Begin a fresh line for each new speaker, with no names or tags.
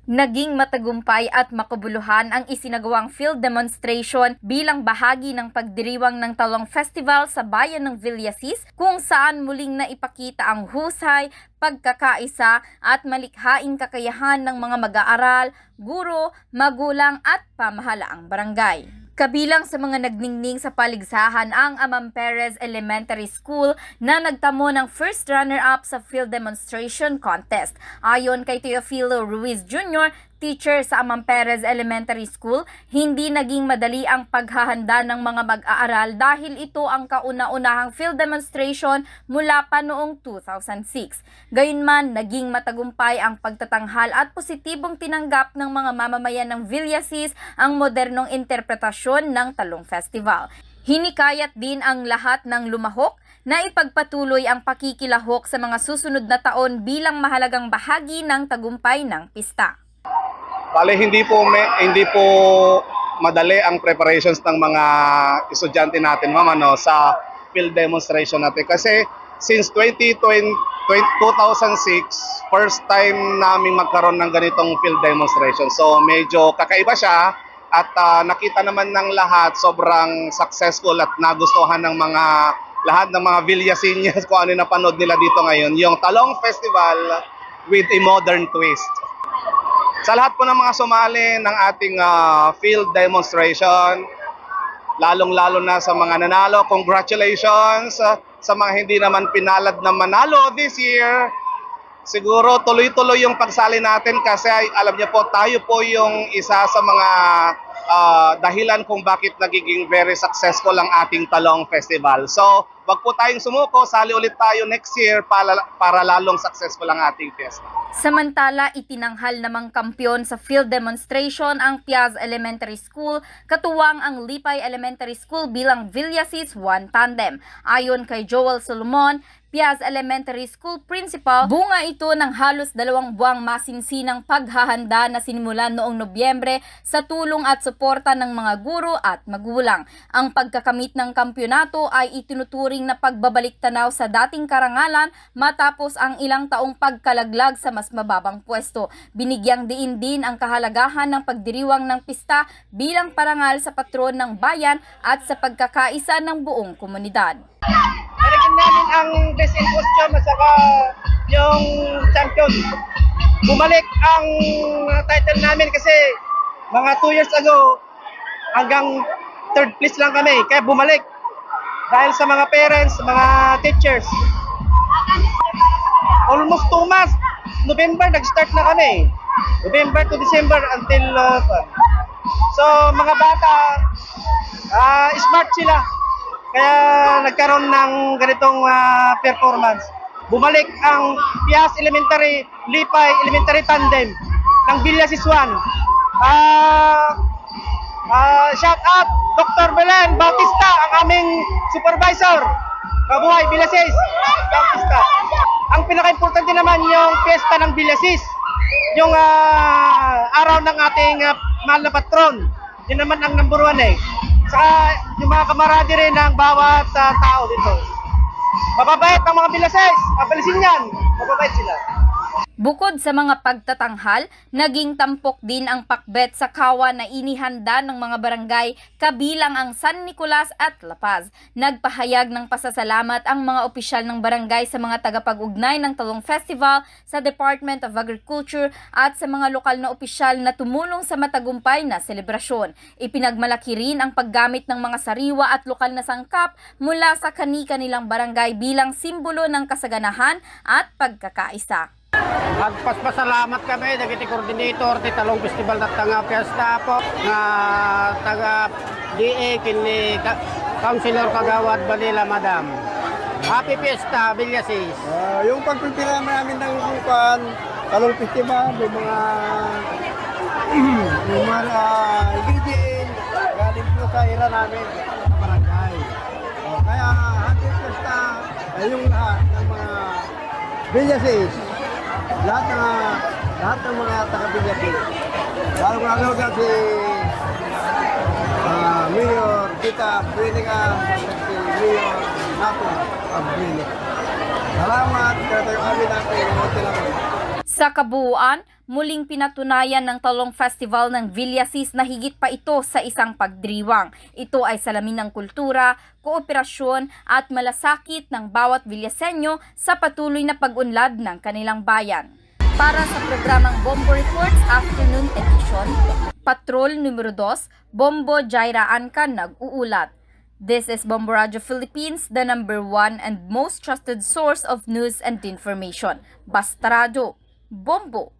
Naging matagumpay at makabuluhan ang isinagawang field demonstration bilang bahagi ng pagdiriwang ng Talong Festival sa bayan ng Villasis, kung saan muling naipakita ang husay, pagkakaisa at malikhaing kakayahan ng mga mag-aaral, guro, magulang at pamahalaang barangay. Kabilang sa mga nagningning sa paligsahan ang Amam Perez Elementary School na nagtamo ng first runner-up sa field demonstration contest. Ayon kay Teofilo Ruiz Jr., teacher sa Amam Perez Elementary School, hindi naging madali ang paghahanda ng mga mag-aaral dahil ito ang kauna-unahang field demonstration mula pa noong 2006. Gayunman, naging matagumpay ang pagtatanghal at positibong tinanggap ng mga mamamayan ng Villasis ang modernong interpretasyon ng Talong Festival. Hinikayat din ang lahat ng lumahok na ipagpatuloy ang pakikilahok sa mga susunod na taon bilang mahalagang bahagi ng tagumpay ng pista.
Bale, hindi po madali ang preparations ng mga estudyante natin, ma'am, sa field demonstration natin. Kasi since 2006, first time namin magkaroon ng ganitong field demonstration. So medyo kakaiba siya at nakita naman ng lahat sobrang successful at nagustuhan ng lahat ng mga Villasinians kung ano yung napanood nila dito ngayon. Yung Talong Festival with a modern twist. Sa lahat po ng mga sumali ng ating field demonstration, lalong-lalo na sa mga nanalo, congratulations. Sa mga hindi naman pinalad na manalo this year, siguro tuloy-tuloy yung pagsali natin kasi alam niyo po, tayo po yung isa sa mga dahilan kung bakit nagiging very successful ang ating Talong Festival. So, wag po tayong sumuko, sali ulit tayo next year para lalong successful ang ating fiesta.
Samantala, itinanghal namang kampiyon sa field demonstration ang Piaz Elementary School, katuwang ang Lipay Elementary School bilang Villasis 1 tandem. Ayon kay Joel Solomon, Piaz Elementary School Principal, bunga ito ng halos 2 buwang masinsinang paghahanda na sinimulan noong Nobyembre sa tulong at suporta ng mga guro at magulang. Ang pagkakamit ng kampyonato ay itinuturing na pagbabalik tanaw sa dating karangalan matapos ang ilang taong pagkalaglag sa mas mababang pwesto. Binigyang diin din ang kahalagahan ng pagdiriwang ng pista bilang parangal sa patron ng bayan at sa pagkakaisa ng buong komunidad.
Nalagyan namin ang best in costume at saka yung champion. Bumalik ang title namin kasi mga 2 years ago hanggang 3rd place lang kami. Kaya bumalik dahil sa mga parents, mga teachers. Almost 2 months. November nag-start na kami. November to December until so mga bata smart sila. Kaya nagkaroon ng ganitong performance. Bumalik ang Piaz Elementary, Lipay Elementary Tandem ng Villasis 1. Shout out Dr. Belen Bautista, ang aming supervisor. Mabuhay Villasis Bautista. Ang pinaka-importante naman yung fiesta ng Villasis. Yung araw ng ating mahal na patron. Yun naman ang number 1 eh. Saka yung mga kamarade rin ng bawat tao dito. Mababait ang mga Villasis, mapalisin yan, mababait sila.
Bukod sa mga pagtatanghal, naging tampok din ang pakbet sa kawa na inihanda ng mga barangay kabilang ang San Nicolas at La Paz. Nagpahayag ng pasasalamat ang mga opisyal ng barangay sa mga tagapag-ugnay ng Talong Festival, sa Department of Agriculture at sa mga lokal na opisyal na tumulong sa matagumpay na selebrasyon. Ipinagmalaki rin ang paggamit ng mga sariwa at lokal na sangkap mula sa kani-kanilang barangay bilang simbolo ng kasaganahan at pagkakaisa.
Magpaspasalamat kami dagiti coordinator ti Talong Festival at tanga fiesta po nga taga DA kini Councilor Kagawad Balila Madam. Happy Fiesta Villasis.
Yung pagpipila namin ng Kupan Talong Festival, yung mga ingredient galing po sa ira namin sa barangay. Kaya Happy Fiesta yung lahat ng mga Villasis. Lahat ng mga taga-Villasis. Lalo si Mayor Tita Buenica, si Mayor Nato Abril. Salamat, kaya tayo kami natin.
Sa kabuuan, muling pinatunayan ng Talong Festival ng Villasis na higit pa ito sa isang pagdiriwang. Ito ay salamin ng kultura, kooperasyon at malasakit ng bawat Villaseño sa patuloy na pag-unlad ng kanilang bayan. Para sa programang Bombo Reports Afternoon Edition, Patrol numero 2, Bombo Jaira Anca nag-uulat. This is Bombo Radio Philippines, the #1 and most trusted source of news and information. Basta Radio, Bombo!